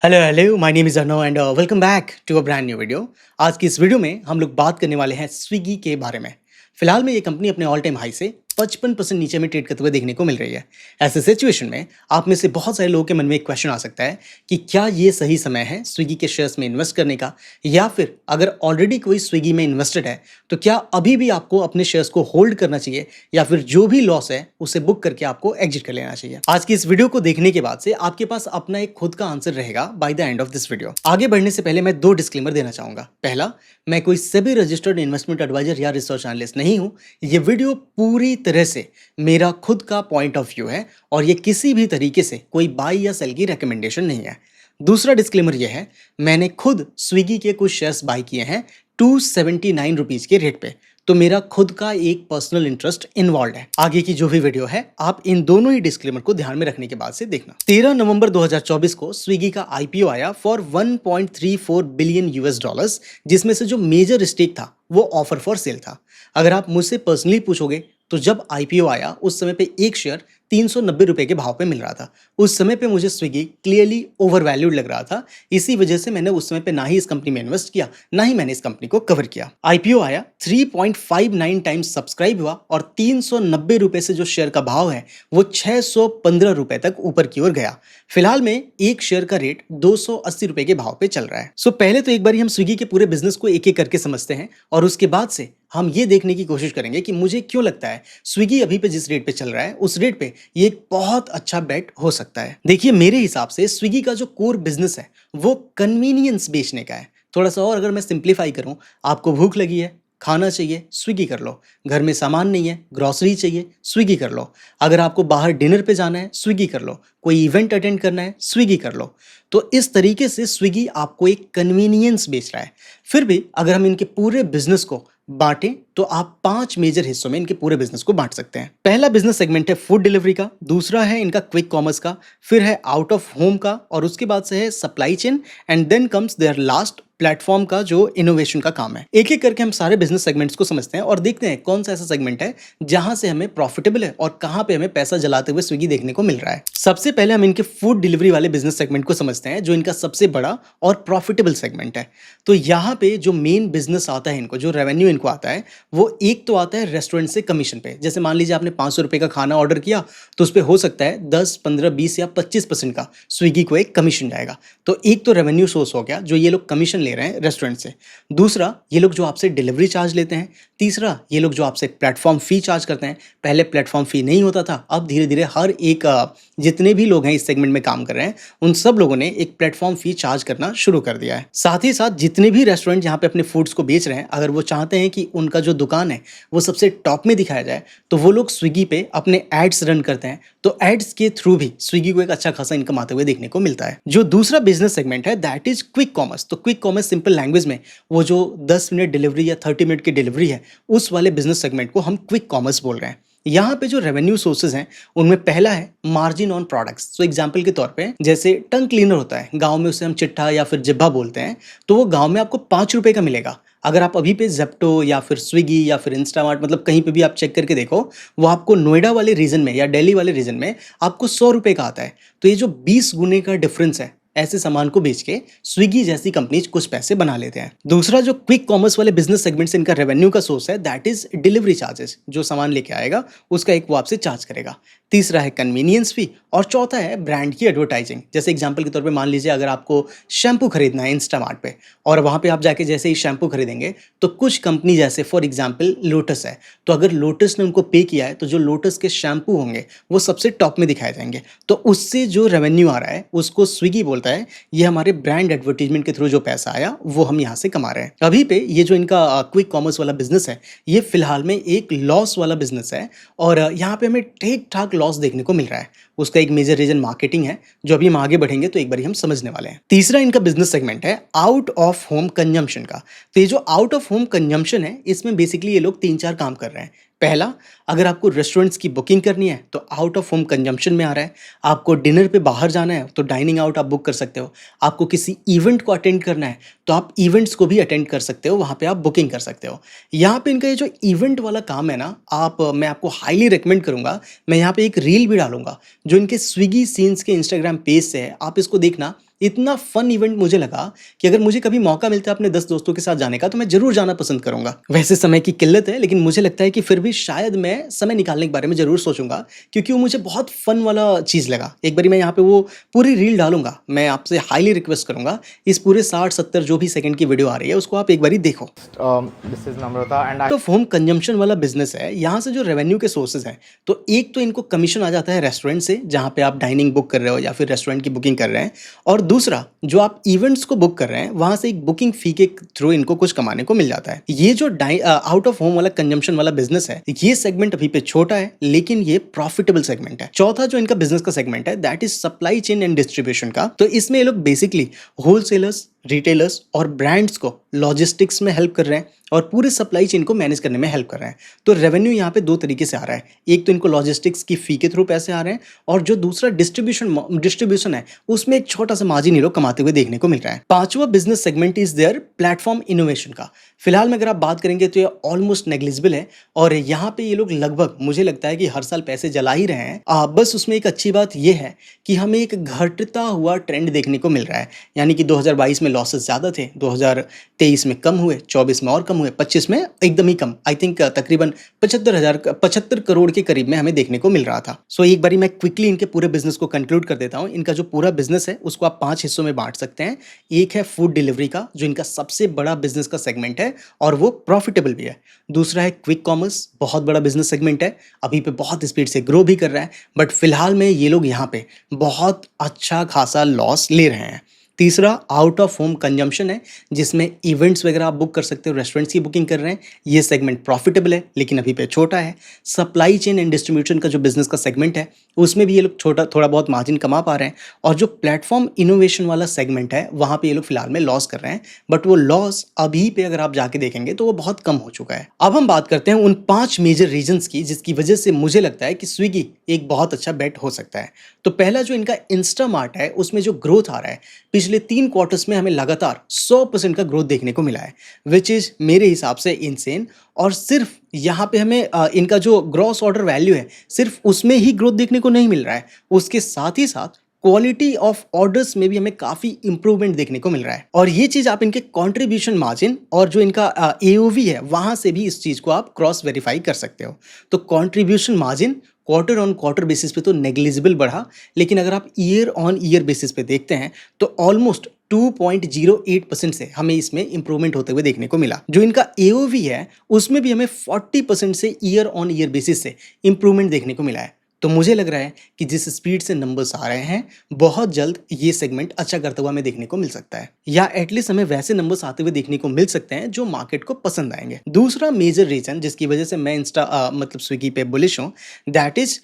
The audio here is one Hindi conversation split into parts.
Hello my name is Arnav and welcome back to a brand new video. आज की इस वीडियो में हम लोग बात करने वाले हैं स्विगी के बारे में। फिलहाल में ये कंपनी अपने ऑल टाइम हाई से 55% नीचे में ट्रेड करते हुए देखने को मिल रही है। ऐसे सिचुएशन में आप में से बहुत सारे लोगों के मन में एक क्वेश्चन आ सकता है कि क्या ये सही समय है स्विगी के शेयर्स में इन्वेस्ट करने का, या फिर अगर ऑलरेडी कोई स्विगी में इन्वेस्टेड है तो क्या अभी भी आपको अपने शेयर्स को होल्ड करना चाहिए, या फिर जो भी लॉस है उसे बुक करके आपको एग्जिट कर लेना चाहिए। आज की इस वीडियो को देखने के बाद से आपके पास अपना एक खुद का आंसर रहेगा by the end of this video. आगे बढ़ने से पहले मैं दो डिस्क्लेमर देना चाहूंगा। पहला, मैं कोई सेबी रजिस्टर्ड इन्वेस्टमेंट एडवाइजर या रिसर्च एनालिस्ट नहीं हूं। ये वीडियो पूरी तरह से मेरा खुद का पॉइंट ऑफ व्यू है और ये किसी भी तरीके से कोई बाई या सेल की रिकमेंडेशन नहीं है। दूसरा डिस्क्लेमर यह है, मैंने खुद स्विगी के कुछ शेयर्स बाई किए हैं 279 रुपीज के रेट पे, तो मेरा खुद का एक पर्सनल इंटरेस्ट इन्वॉल्व है। आगे की जो भी वीडियो है आप इन दोनों ही डिस्क्लेमर को ध्यान में रखने के बाद से देखना। 13 नवंबर 2024 को स्विगी का आईपीओ आया फॉर 1.34 बिलियन यूएस डॉलर्स, जिसमें से जो मेजर स्टेक था वो ऑफर फॉर सेल था। अगर आप मुझसे पर्सनली पूछोगे तो जब आईपीओ आया उस समय पे एक शेयर 390 रुपए के भाव पे मिल रहा था। उस समय पे मुझे स्विगी क्लियरली ओवर वैल्यूड लग रहा था। इसी वजह से मैंने उस समय पे ना ही इस कंपनी में इन्वेस्ट किया, ना ही मैंने इस कंपनी को कवर किया। आईपीओ आया, 3.59 टाइम्स सब्सक्राइब हुआ और 390 रुपए से जो शेयर का भाव है वो 615 रुपए तक ऊपर की ओर गया। फिलहाल में एक शेयर का रेट 280 रुपए के भाव पे चल रहा है। सो पहले तो एक बार हम स्विगी के पूरे बिजनेस को एक एक करके समझते हैं और उसके बाद से हम ये देखने की कोशिश करेंगे कि मुझे क्यों लगता है स्विगी अभी पे जिस रेट पे चल रहा है उस रेट पे ये एक बहुत अच्छा बेट हो सकता है। देखिए, मेरे हिसाब से स्विगी का जो कोर बिजनेस है वो कन्वीनियंस बेचने का है। थोड़ा सा और अगर मैं सिंप्लीफाई करूं, आपको भूख लगी है, खाना चाहिए, स्विगी कर लो। घर में सामान नहीं है, ग्रोसरी चाहिए, स्विगी कर लो। अगर आपको बाहर डिनर पे जाना है, स्विगी कर लो। कोई इवेंट अटेंड करना है, स्विगी कर लो। तो इस तरीके से स्विगी आपको एक कन्वीनियंस बेच रहा है। फिर भी अगर हम इनके पूरे बिजनेस को बांटें तो आप 5 मेजर हिस्सों में इनके पूरे बिजनेस को बांट सकते हैं। पहला बिजनेस सेगमेंट है फूड डिलीवरी का, दूसरा है इनका क्विक कॉमर्स का, फिर है आउट ऑफ होम का, और उसके बाद से है supply chain, and then comes their last platform का जो इनोवेशन का काम है। एक एक करके हम सारे बिजनेस सेगमेंट्स को समझते हैं और देखते हैं कौन सा ऐसा सेगमेंट है जहां से हमें प्रॉफिटेबल है और कहां पे हमें पैसा जलाते हुए स्विगी देखने को मिल रहा है। सबसे पहले हम इनके फूड डिलीवरी वाले बिजनेस सेगमेंट को समझते हैं, जो इनका सबसे बड़ा और प्रॉफिटेबल सेगमेंट है। तो यहाँ पे जो मेन बिजनेस आता है, इनको जो रेवेन्यू इनको आता है वो एक तो आता है रेस्टोरेंट से कमीशन पे। जैसे मान लीजिए आपने 500 रुपए का खाना ऑर्डर किया तो उस पर हो सकता है 10, 15, 20 या 25% का स्विगी को एक कमीशन जाएगा। तो एक तो रेवेन्यू सोर्स हो गया जो ये लोग कमीशन ले रहे हैं रेस्टोरेंट से। दूसरा, ये लोग जो आपसे डिलीवरी चार्ज लेते हैं। तीसरा, ये लोग जो आपसे प्लेटफॉर्म फी चार्ज करते हैं। पहले प्लेटफॉर्म फी नहीं होता था, अब धीरे धीरे हर एक जितने भी लोग हैं इस सेगमेंट में काम कर रहे हैं उन सब लोगों ने एक प्लेटफॉर्म फी चार्ज करना शुरू कर दिया है। साथ ही साथ जितने भी रेस्टोरेंट यहाँ पे अपने फूड्स को बेच रहे हैं, अगर वो चाहते हैं कि उनका जो दुकान है वो सबसे टॉप में दिखाया जाए तो वो लोग स्विगी पे अपने एड्स रन करते हैं। तो एड्स के थ्रू भी स्विगी को एक अच्छा खासा इनकम आते हुए देखने को मिलता है। जो दूसरा बिजनेस सेगमेंट है दैट इज क्विक कॉमर्स। तो क्विक कॉमर्स सिंपल लैंग्वेज में वो जो 10 मिनट डिलीवरी या 30 मिनट की डिलीवरी है उस वाले बिजनेस सेगमेंट को हम क्विक कॉमर्स बोल रहे हैं। यहाँ पे जो रेवेन्यू सोर्सेज हैं उनमें पहला है मार्जिन ऑन प्रोडक्ट्स। तो एग्जांपल के तौर पे जैसे टंग क्लीनर होता है, गांव में उसे हम चिट्ठा या फिर जिब्बा बोलते हैं, तो वो गांव में आपको 5 रुपए का मिलेगा। अगर आप अभी पे जेप्टो या फिर स्विगी या फिर इंस्टामार्ट, मतलब कहीं पे भी आप चेक करके देखो, वो आपको नोएडा वाले रीजन में या दिल्ली वाले रीजन में आपको 100 रुपए का आता है। तो ये जो 20 गुने का डिफरेंस है, ऐसे सामान को बेच के स्विगी जैसी कंपनीज कुछ पैसे बना लेते हैं। दूसरा जो क्विक कॉमर्स वाले बिजनेस सेगमेंट से इनका रेवेन्यू का सोर्स है दैट इज डिलीवरी चार्जेस। जो सामान लेके आएगा उसका एक वो आपसे चार्ज करेगा। तीसरा है कन्वीनियंस फी, और चौथा है ब्रांड की एडवर्टाइजिंग। जैसे एग्जांपल के तौर पे मान लीजिए अगर आपको शैम्पू खरीदना है इंस्टामार्ट पे, और वहाँ पे आप जाके जैसे ही शैम्पू खरीदेंगे तो कुछ कंपनी जैसे फॉर एग्जांपल लोटस है, तो अगर लोटस ने उनको पे किया है तो जो लोटस के शैम्पू होंगे वो सबसे टॉप में दिखाए जाएंगे। तो उससे जो रेवेन्यू आ रहा है उसको स्विगी बोलता है ये हमारे ब्रांड एडवर्टीजमेंट के थ्रू जो पैसा आया वो हम यहाँ से कमा रहे हैं। अभी पे ये जो इनका क्विक कॉमर्स वाला बिजनेस है ये फिलहाल में एक लॉस वाला बिजनेस है, और यहाँ पे हमें ठीक ठाक लॉस देखने को मिल रहा है। उसका एक मेजर रीजन मार्केटिंग है, जो अभी हम आगे बढ़ेंगे तो एक बार हम समझने वाले हैं। तीसरा इनका बिजनेस सेगमेंट है आउट ऑफ होम कंजम्पशन का। तो ये जो आउट ऑफ होम कंजम्पशन है इसमें बेसिकली ये लोग 3-4 काम कर रहे हैं। पहला, अगर आपको रेस्टोरेंट्स की बुकिंग करनी है तो आउट ऑफ होम कंजम्पशन में आ रहा है। आपको डिनर पे बाहर जाना है तो डाइनिंग आउट आप बुक कर सकते हो। आपको किसी इवेंट को अटेंड करना है तो तो आप इवेंट्स को भी अटेंड कर सकते हो, वहाँ पे आप बुकिंग कर सकते हो। यहाँ पे इनका ये जो इवेंट वाला काम है ना, मैं आपको हाईली रिकमेंड करूँगा। मैं यहाँ पे एक रील भी डालूँगा, जो इनके स्विगी सीन्स के इंस्टाग्राम पेज से है, आप इसको देखना। इतना फन इवेंट मुझे लगा कि अगर मुझे कभी मौका मिलता है अपने 10 दोस्तों के साथ जाने का, तो मैं ज़रूर जाना पसंद करूँगा। वैसे समय की किल्लत है, लेकिन मुझे लगता है कि फिर भी शायद मैं समय निकालने के बारे में ज़रूर सोचूँगा, क्योंकि वो मुझे बहुत फन वाला चीज़ लगा। एक बारी मैं यहाँ पे वो पूरी रील डालूँगा। मैं आपसे हाईली रिक्वेस्ट करूँगा, इस पूरे 60-70 जो भी सेकंड की वीडियो आ रही है, उसको आप एक बारी देखो। This is Namrata and तो होम कंजम्पशन वाला बिजनेस है। यहाँ से जो रेवेन्यू के सोर्सेज हैं, तो एक तो इनको कमीशन आ जाता है रेस्टोरेंट से, जहाँ पे आप डाइनिंग बुक कर रहे हो या फिर रेस्टोरेंट की बुकिंग कर रहे हैं, और दूसरा जो आप इवेंट्स को बुक कर रहे हैं, वहाँ से एक बुकिंग फी के थ्रू इनको कुछ कमाने को मिल जाता है। ये जो आउट ऑफ होम वाला कंजम्पशन वाला बिजनेस है, ये सेगमेंट अभी पे छोटा है, लेकिन ये प्रॉफिटेबल सेगमेंट है। चौथा जो इनका बिजनेस का सेगमेंट है, that is supply chain and distribution का। तो इसमें ये लोग बेसिकली होलसेलर्स, रिटेलर्स और ब्रांड्स को लॉजिस्टिक्स में हेल्प कर रहे हैं और पूरे सप्लाई चेन को मैनेज करने में हेल्प कर रहे हैं। तो रेवेन्यू यहाँ पे दो तरीके से आ रहा है। एक तो इनको लॉजिस्टिक्स की फी के थ्रू पैसे आ रहे हैं, और जो दूसरा डिस्ट्रीब्यूशन है, उसमें एक छोटा सा मार्जिन ये लोग कमाते हुए देखने को मिल रहा है। पांचवा business segment is their platform innovation का। फिलहाल में अगर आप बात करेंगे तो ये ऑलमोस्ट नेग्लिजिबल है, और यहाँ पे ये लोग लगभग मुझे लगता है कि हर साल पैसे जला ही रहे हैं। बस उसमें एक अच्छी बात यह है कि हमें एक घटता हुआ ट्रेंड देखने को मिल रहा है। यानी कि 2022 में लॉसेस ज़्यादा थे, 2023 में कम हुए, 24 में और कम हुए, 25 में एकदम ही कम। आई थिंक तकरीबन 75 करोड़ के करीब में हमें देखने को मिल रहा था। सो एक बारी मैं क्विकली इनके पूरे बिजनेस को कंक्लूड कर देता हूँ। इनका जो पूरा बिजनेस है, उसको आप 5 हिस्सों में बांट सकते हैं। एक है फूड डिलीवरी का, जो इनका सबसे बड़ा बिजनेस का सेगमेंट है और वो प्रॉफिटेबल भी है। दूसरा है क्विक कॉमर्स, बहुत बड़ा बिजनेस सेगमेंट है, अभी पे बहुत स्पीड से ग्रो भी कर रहा है, बट फिलहाल में ये लोग यहाँ पे बहुत अच्छा खासा लॉस ले रहे हैं। तीसरा आउट ऑफ होम कंजम्पशन है, जिसमें इवेंट्स वगैरह आप बुक कर सकते हो, रेस्टोरेंट्स की बुकिंग कर रहे हैं। ये सेगमेंट प्रॉफिटेबल है, लेकिन अभी पे छोटा है। सप्लाई चेन एंड डिस्ट्रीब्यूशन का जो बिजनेस का सेगमेंट है, उसमें भी ये लोग थोड़ा बहुत मार्जिन कमा पा रहे हैं। और जो प्लेटफॉर्म इनोवेशन वाला सेगमेंट है, वहाँ पे ये लोग फिलहाल में लॉस कर रहे हैं, बट वो लॉस अभी पे अगर आप जाके देखेंगे तो वो बहुत कम हो चुका है। अब हम बात करते हैं उन 5 मेजर रीजंस की, जिसकी वजह से मुझे लगता है कि स्विगी एक बहुत अच्छा बेट हो सकता है। तो पहला जो इनका इंस्टामार्ट है, उसमें जो ग्रोथ आ रहा है, पिछले 3 क्वार्टर्स में हमें लगातार 100% का ग्रोथ देखने को मिला है, विच इज़ मेरे हिसाब से इनसेन। और सिर्फ यहाँ पे हमें इनका जो ग्रॉस ऑर्डर वैल्यू है, सिर्फ उसमें ही ग्रोथ देखने को नहीं मिल रहा है, उसके साथ ही साथ क्वालिटी ऑफ ऑर्डर्स में भी हमें काफ़ी इंप्रूवमेंट देखने को मिल रहा है। और ये चीज़ आप इनके कंट्रीब्यूशन मार्जिन और जो इनका एओवी है, वहाँ से भी इस चीज़ को आप क्रॉस वेरीफाई कर सकते हो। तो contribution margin quarter on quarter basis पे तो नेग्लिजिबल बढ़ा, लेकिन अगर आप ईयर ऑन ईयर बेसिस पे देखते हैं तो ऑलमोस्ट 2.08% से हमें इसमें इंप्रूवमेंट होते हुए देखने को मिला। जो इनका एओवी है, उसमें भी हमें 40% से ईयर ऑन ईयर बेसिस से इंप्रूवमेंट देखने को मिला है। तो मुझे लग रहा है कि जिस स्पीड से नंबर्स आ रहे हैं, बहुत जल्द ये सेगमेंट अच्छा करता हुआ हमें देखने को मिल सकता है, या एटलीस्ट हमें वैसे नंबर्स आते हुए देखने को मिल सकते हैं जो मार्केट को पसंद आएंगे। दूसरा मेजर रीजन जिसकी वजह से मैं मतलब स्विगी पे बुलिश हूँ, that is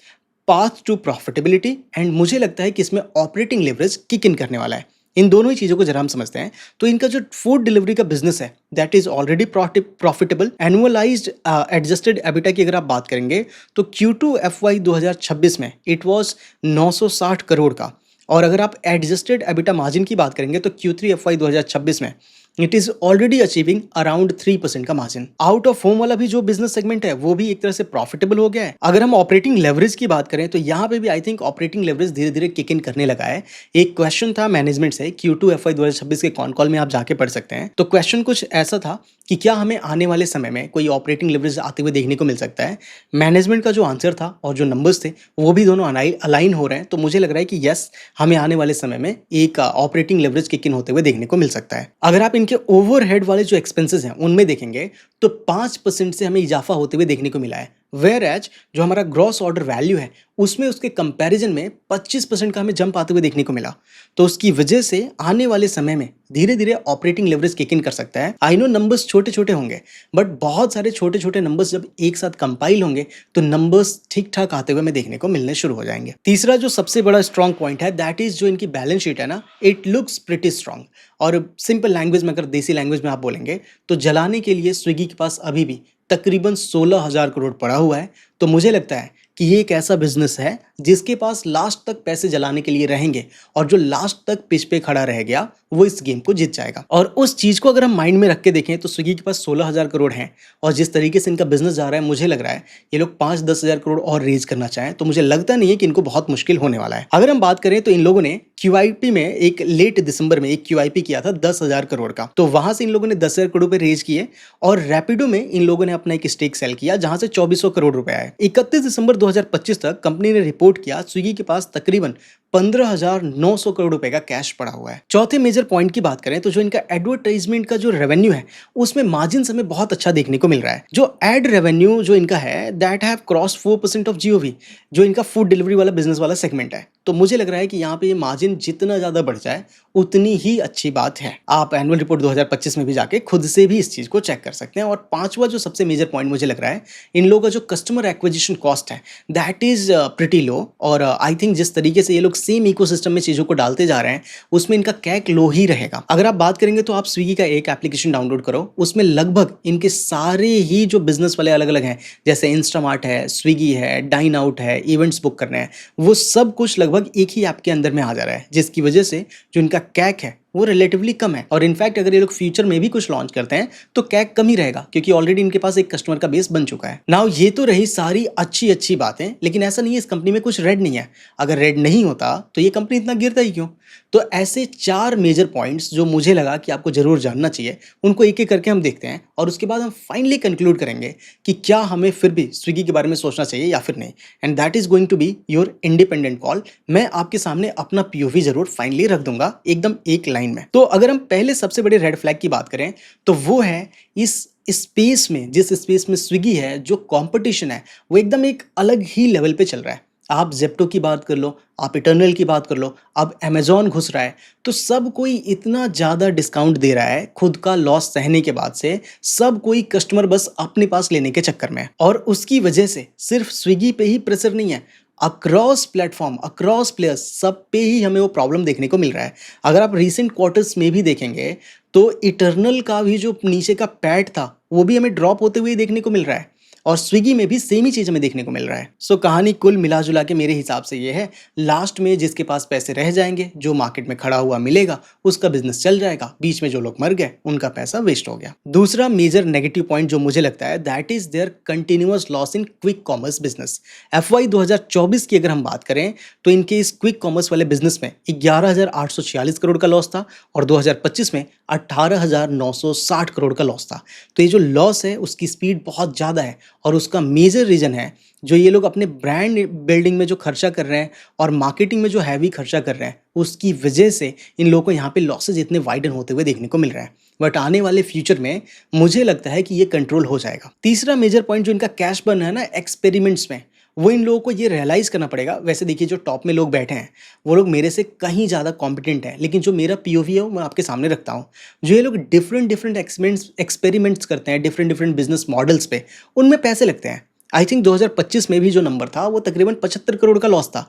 path to profitability. And मुझे लगता है कि इसमें ऑपरेटिंग लेवरेज किक इन करने वाला है। इन दोनों ही चीज़ों को जरा हम समझते हैं, तो इनका जो फूड डिलीवरी का बिजनेस है, that is already profitable. Annualised adjusted EBITDA की अगर आप बात करेंगे तो Q2 FY 2026 में इट वाज 960 करोड़ का, और अगर आप एडजस्टेड एबिटा मार्जिन की बात करेंगे तो Q3 FY 2026 में it is already achieving around 3% का मार्जिन। आउट ऑफ होम वाला भी जो बिजनेस सेगमेंट है, वो भी एक तरह से प्रॉफिटेबल हो गया है। अगर हम ऑपरेटिंग लेवरेज की बात करें तो यहाँ पे भी आई थिंक ऑपरेटिंग लेवरेज धीरे धीरे किक इन करने लगा है। एक क्वेश्चन था मैनेजमेंट से, Q2 FY 2026 के कॉल में आप जाके पढ़ सकते हैं। तो क्वेश्चन कुछ ऐसा था कि क्या हमें आने वाले समय में कोई ऑपरेटिंग लेवरेज आते हुए देखने को मिल सकता है। मैनेजमेंट का जो आंसर था और जो नंबर्स थे, वो भी दोनों अलाइन हो रहे हैं। तो मुझे लग रहा है कि यस, हमें आने वाले समय में एक ऑपरेटिंग लेवरेज किक इन होते हुए देखने को मिल सकता है। अगर आप इनके ओवरहेड वाले जो एक्सपेंसेस हैं, उनमें देखेंगे तो 5% से हमें इजाफा होते हुए देखने को मिला है। वेयर एज जो हमारा ग्रॉस ऑर्डर वैल्यू है, उसमें उसके कंपैरिजन में 25% का हमें जंप आते हुए देखने को मिला। तो उसकी वजह से आने वाले समय में धीरे धीरे ऑपरेटिंग लेवरेज किक इन कर सकता है। आई नो नंबर्स छोटे छोटे होंगे, बट बहुत सारे छोटे छोटे नंबर्स जब एक साथ कंपाइल होंगे तो नंबर्स ठीक ठाक आते हुए हमें देखने को मिलने शुरू हो जाएंगे। तीसरा जो सबसे बड़ा स्ट्रॉन्ग पॉइंट है, दैट इज जो इनकी बैलेंस शीट है ना, इट लुक्स प्रिटी स्ट्रॉन्ग। और सिंपल लैंग्वेज में, अगर देसी लैंग्वेज में आप बोलेंगे तो जलाने के लिए स्विगी के पास अभी भी तकरीबन 16,000 करोड़ पड़ा हुआ है। तो मुझे लगता है कि ये एक ऐसा बिजनेस है जिसके पास लास्ट तक पैसे जलाने के लिए रहेंगे और जो लास्ट तक पिच पे खड़ा रह गया वो इस गेम को जीत जाएगा। और उस चीज को अगर हम माइंड में रख के देखें तो स्विगी के पास 16,000 करोड़ हैं और जिस तरीके से इनका बिजनेस जा रहा है मुझे लग रहा है ये लोग 5-10 हजार करोड़ और रेज करना चाहें तो मुझे लगता नहीं है कि इनको बहुत मुश्किल होने वाला है। अगर हम बात करें तो इन लोगों ने QIP में एक लेट दिसंबर में एक QIP किया था 10,000 करोड़ का, तो वहां से इन लोगों ने 10,000 करोड़ पे रेज किए और रैपिडो में इन लोगों ने अपना एक स्टेक सेल किया जहां से 2400 करोड़ रुपए आए। 31 दिसंबर 2025 तक कंपनी ने रिपोर्ट किया स्विगी के पास तकरीबन 15,900 करोड़ रुपए का कैश पड़ा हुआ है। चौथे मेजर पॉइंट की बात करें तो जो इनका एडवर्टाइजमेंट का जो रेवेन्यू है उसमें मार्जिन हमें बहुत अच्छा देखने को मिल रहा है। जो एड रेवेन्यू जो इनका है that have cross 4% of GOV, जो इनका फूड डिलीवरी वाला बिजनेस वाला सेगमेंट है। तो मुझे लग रहा है कि यहाँ पे ये मार्जिन जितना ज्यादा बढ़ जाए उतनी ही अच्छी बात है। आप एनुअल रिपोर्ट 2025 में भी जाके खुद से भी इस चीज को चेक कर सकते हैं। और पांचवा जो सबसे मेजर पॉइंट मुझे लग रहा है इन लोगों का जो कस्टमर एक्विजिशन कॉस्ट है दैट इज प्रिटी लो और आई थिंक जिस तरीके से ये लोग सेम इकोसिस्टम में चीजों को डालते जा रहे हैं उसमें इनका कैक लो ही रहेगा। अगर आप बात करेंगे तो आप स्विगी का एक एप्लीकेशन डाउनलोड करो, उसमें लगभग इनके सारे ही जो बिजनेस वाले अलग अलग हैं जैसे इंस्टामार्ट है, स्विगी है, डाइन आउट है, इवेंट्स बुक करने हैं, वो सब कुछ लगभग एक ही ऐप के अंदर में आ जा रहा है जिसकी वजह से जो इनका कैक है वो रिलेटिवली कम है। और इनफैक्ट अगर ये लोग फ्यूचर में भी कुछ लॉन्च करते हैं तो कैक कम ही रहेगा क्योंकि ऑलरेडी इनके पास एक कस्टमर का बेस बन चुका है। नाउ ये तो रही सारी अच्छी अच्छी बातें, लेकिन ऐसा नहीं है इस कंपनी में कुछ रेड नहीं है। अगर रेड नहीं होता तो ये कंपनी इतना गिरता ही क्यों? तो ऐसे 4 मेजर पॉइंट्स जो मुझे लगा कि आपको जरूर जानना चाहिए उनको एक एक करके हम देखते हैं और उसके बाद हम फाइनली कंक्लूड करेंगे कि क्या हमें फिर भी स्विगी के बारे में सोचना चाहिए या फिर नहीं। And that is going to be your independent call. मैं आपके सामने अपना POV जरूर फाइनली रख दूंगा एकदम एक लाइन में। तो अगर हम पहले सबसे बड़े रेड फ्लैग की बात करें तो वो है इस स्पेस में, जिस स्पेस में स्विगी है, जो कंपटीशन है वो एकदम एक अलग ही लेवल पे चल रहा है। आप जेप्टो की बात कर लो, आप इटर्नल की बात कर लो, अब अमेजॉन घुस रहा है, तो सब कोई इतना ज़्यादा डिस्काउंट दे रहा है खुद का लॉस सहने के बाद से। सब कोई कस्टमर बस अपने पास लेने के चक्कर में है और उसकी वजह से सिर्फ स्विगी पे ही प्रेशर नहीं है, अक्रॉस प्लेटफॉर्म, अक्रॉस प्लेयर्स, सब पे ही हमें वो प्रॉब्लम देखने को मिल रहा है। अगर आप रिसेंट क्वार्टर्स में भी देखेंगे तो इटर्नल का भी जो नीचे का पैड था वो भी हमें ड्रॉप होते हुए देखने को मिल रहा है और स्विगी में भी सेम ही चीज हमें देखने को मिल रहा है। सो कहानी कुल मिला जुला के मेरे हिसाब से ये है, लास्ट में जिसके पास पैसे रह जाएंगे, जो मार्केट में खड़ा हुआ मिलेगा, उसका बिजनेस चल जाएगा। बीच में जो लोग मर गए उनका पैसा वेस्ट हो गया। दूसरा मेजर नेगेटिव पॉइंट जो मुझे लगता है that is their continuous loss in quick commerce business. FY 2024 की अगर हम बात करें तो इनके इस क्विक कॉमर्स वाले बिजनेस में 11,846 करोड़ का लॉस था और 2025 में 18,960 करोड़ का लॉस था। तो ये जो लॉस है उसकी स्पीड बहुत ज़्यादा है और उसका मेजर रीज़न है जो ये लोग अपने ब्रांड बिल्डिंग में जो खर्चा कर रहे हैं और मार्केटिंग में जो हैवी खर्चा कर रहे हैं उसकी वजह से इन लोगों को यहाँ पे लॉसेज इतने वाइडन होते हुए देखने को मिल रहा है। बट आने वाले फ्यूचर में मुझे लगता है कि ये कंट्रोल हो जाएगा। तीसरा मेजर पॉइंट जो इनका कैश बर्न है ना एक्सपेरिमेंट्स में, वो इन लोगों को ये रियलाइज़ करना पड़ेगा। वैसे देखिए जो टॉप में लोग बैठे हैं वो लोग मेरे से कहीं ज़्यादा कॉम्पिटेंट हैं, लेकिन जो मेरा POV है वो मैं आपके सामने रखता हूँ। जो ये लोग डिफरेंट एक्सपेरिमेंट्स करते हैं डिफरेंट बिजनेस मॉडल्स पे, उनमें पैसे लगते हैं। आई थिंक 2025 में भी जो नंबर था वो तकरीबन 75 करोड़ का लॉस था।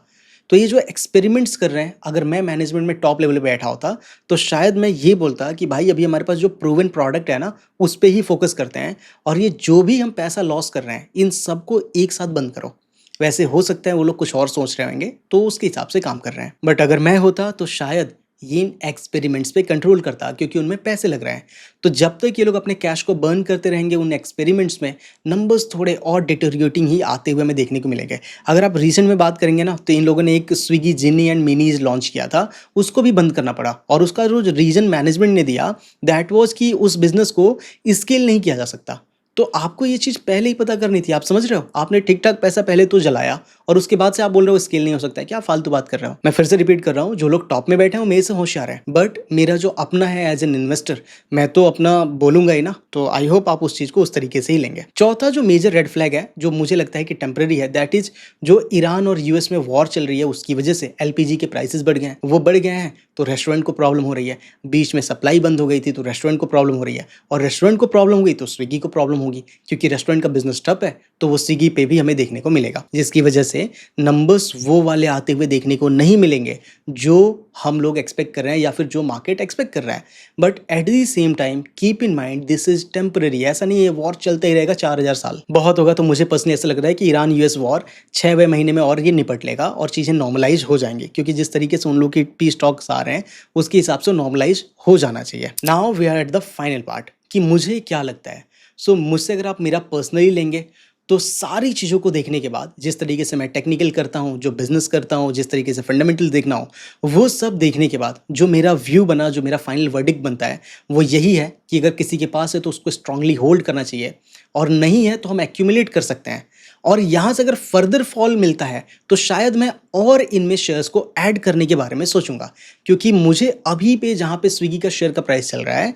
तो ये जो एक्सपेरिमेंट्स कर रहे हैं, अगर मैं मैनेजमेंट में टॉप लेवल पे बैठा होता तो शायद मैं ये बोलता कि भाई अभी हमारे पास जो प्रूवन प्रोडक्ट है ना उस पर ही फोकस करते हैं और ये जो भी हम पैसा लॉस कर रहे हैं इन सबको एक साथ बंद करो। वैसे हो सकता है वो लोग कुछ और सोच रहे होंगे तो उसके हिसाब से काम कर रहे हैं, बट अगर मैं होता तो शायद ये इन एक्सपेरिमेंट्स पे कंट्रोल करता क्योंकि उनमें पैसे लग रहे हैं। तो जब तक ये लोग अपने कैश को बर्न करते रहेंगे उन एक्सपेरिमेंट्स में नंबर्स थोड़े और डिटोरिएटिंग ही आते हुए हमें देखने को मिलेंगे। अगर आप रीसेंट में बात करेंगे ना तो इन लोगों ने एक Swiggy Genie and Minis launch किया था, उसको भी बंद करना पड़ा और उसका जो रीजन मैनेजमेंट ने दिया दैट वाज कि उस बिजनेस को स्केल नहीं किया जा सकता। तो आपको ये चीज़ पहले ही पता करनी थी। आप समझ रहे हो, आपने ठीक ठाक पैसा पहले तो जलाया और उसके बाद से आप बोल रहे हो स्केल नहीं हो सकता है। क्या फालतू बात कर रहे हो। मैं फिर से रिपीट कर रहा हूँ, जो लोग टॉप में बैठे हैं वो मेरे से होशियार है, बट मेरा जो अपना है एज एन इन्वेस्टर मैं तो अपना बोलूंगा ही ना। तो आई होप आप उस चीज़ को उस तरीके से ही लेंगे। चौथा जो मेजर रेड फ्लैग है जो मुझे लगता है कि टेम्पररी है दैट इज जो ईरान और US में वॉर चल रही है उसकी वजह से LPG के प्राइसेस बढ़ गए हैं। वो बढ़ गए हैं तो रेस्टोरेंट को प्रॉब्लम हो रही है। बीच में सप्लाई बंद हो गई थी तो रेस्टोरेंट को प्रॉब्लम हो रही है और रेस्टोरेंट को प्रॉब्लम हो गई तो स्विगी को प्रॉब्लम होगी, क्योंकि रेस्टोरेंट का बिजनेस ठप है तो वो स्विगी पे भी हमें देखने को मिलेगा, जिसकी वजह से नंबर्स वो वाले आते हुए देखने को नहीं मिलेंगे जो हम लोग एक्सपेक्ट कर रहे हैं या फिर जो मार्केट एक्सपेक्ट कर रहा है। But at the same time keep in mind this is temporary. ऐसा नहीं है वॉर चलता ही रहेगा 4000 साल, बहुत होगा। तो मुझे पर्सनली ऐसा लग रहा है कि ईरान यूएस वॉर 6वें महीने में और ये निपट लेगा और चीज़ें नॉर्मलाइज हो जाएंगी, क्योंकि जिस तरीके से उन लोग की पीस टॉक्स आ रहे हैं उसके हिसाब से नॉर्मलाइज हो जाना चाहिए। Now we are at the final part कि मुझे क्या लगता है। मुझसे अगर आप मेरा पर्सनली लेंगे तो सारी चीज़ों को देखने के बाद, जिस तरीके से मैं टेक्निकल करता हूँ, जो बिजनेस करता हूँ, जिस तरीके से फंडामेंटल देखना हो, वो सब देखने के बाद जो मेरा व्यू बना, जो मेरा फाइनल वर्डिक्ट बनता है वो यही है कि अगर किसी के पास है तो उसको स्ट्रांगली होल्ड करना चाहिए, और नहीं है तो हम एक्यूमुलेट कर सकते हैं। और यहाँ से अगर फर्दर फॉल मिलता है तो शायद मैं और इनमें शेयर्स को ऐड करने के बारे में सोचूंगा, क्योंकि मुझे अभी पे जहाँ पे स्विगी का शेयर का प्राइस चल रहा है,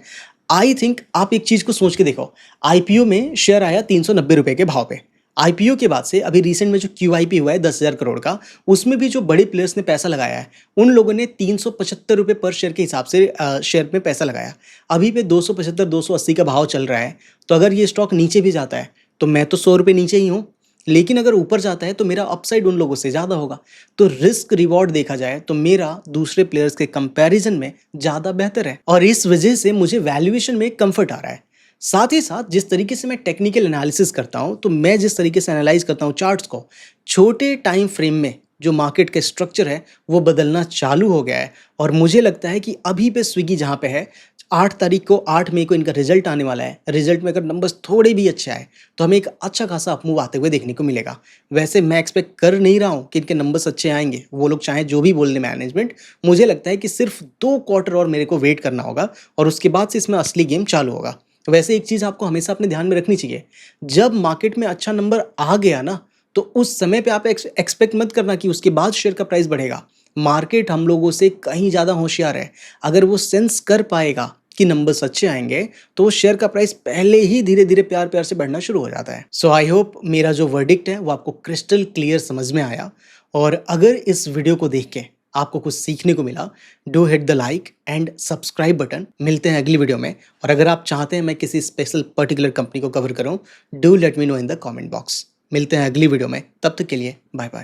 आई थिंक आप एक चीज़ को सोच के देखो। आईपीओ में शेयर आया 390 रुपये के भाव पे। आईपीओ के बाद से अभी रिसेंट में जो क्यूआईपी हुआ है 10,000 करोड़ का, उसमें भी जो बड़े प्लेयर्स ने पैसा लगाया है उन लोगों ने 375 रुपये पर शेयर के हिसाब से शेयर में पैसा लगाया। अभी पे 275-280 का भाव चल रहा है, तो अगर ये स्टॉक नीचे भी जाता है तो मैं तो 100 रुपये नीचे ही हूँ, लेकिन अगर ऊपर जाता है तो मेरा अपसाइड उन लोगों से ज़्यादा होगा। तो रिस्क रिवॉर्ड देखा जाए तो मेरा दूसरे प्लेयर्स के कंपैरिजन में ज़्यादा बेहतर है, और इस वजह से मुझे वैल्यूएशन में कंफर्ट आ रहा है। साथ ही साथ जिस तरीके से मैं टेक्निकल एनालिसिस करता हूँ, तो मैं जिस तरीके से एनालाइज करता हूँ चार्ट्स को, छोटे टाइम फ्रेम में जो मार्केट का स्ट्रक्चर है वो बदलना चालू हो गया है। और मुझे लगता है कि अभी पे स्विगी जहाँ पे है, 8 तारीख को 8 मई को इनका रिजल्ट आने वाला है। रिजल्ट में अगर नंबर्स थोड़े भी अच्छे आए तो हमें एक अच्छा खासा अपमूव आते हुए देखने को मिलेगा। वैसे मैं एक्सपेक्ट कर नहीं रहा हूँ कि इनके नंबर्स अच्छे आएंगे, वो लोग चाहे जो भी बोल दें मैनेजमेंट, मुझे लगता है कि सिर्फ 2 क्वार्टर और मेरे को वेट करना होगा और उसके बाद से इसमें असली गेम चालू होगा। वैसे एक चीज़ आपको हमेशा अपने ध्यान में रखनी चाहिए, जब मार्केट में अच्छा नंबर आ गया ना, तो उस समय पे आप एक्सपेक्ट मत करना कि उसके बाद शेयर का प्राइस बढ़ेगा। मार्केट हम लोगों से कहीं ज़्यादा होशियार है। अगर वो सेंस कर पाएगा कि नंबर्स अच्छे आएंगे तो वो शेयर का प्राइस पहले ही धीरे धीरे प्यार प्यार से बढ़ना शुरू हो जाता है। सो आई होप मेरा जो वर्डिक्ट है वो आपको क्रिस्टल क्लियर समझ में आया, और अगर इस वीडियो को देख के आपको कुछ सीखने को मिला, do hit the like and subscribe button. मिलते हैं अगली वीडियो में, और अगर आप चाहते हैं मैं किसी स्पेशल पर्टिकुलर कंपनी को कवर करूं, do let me know in the comment box. मिलते हैं अगली वीडियो में, तब तक के लिए बाय बाय।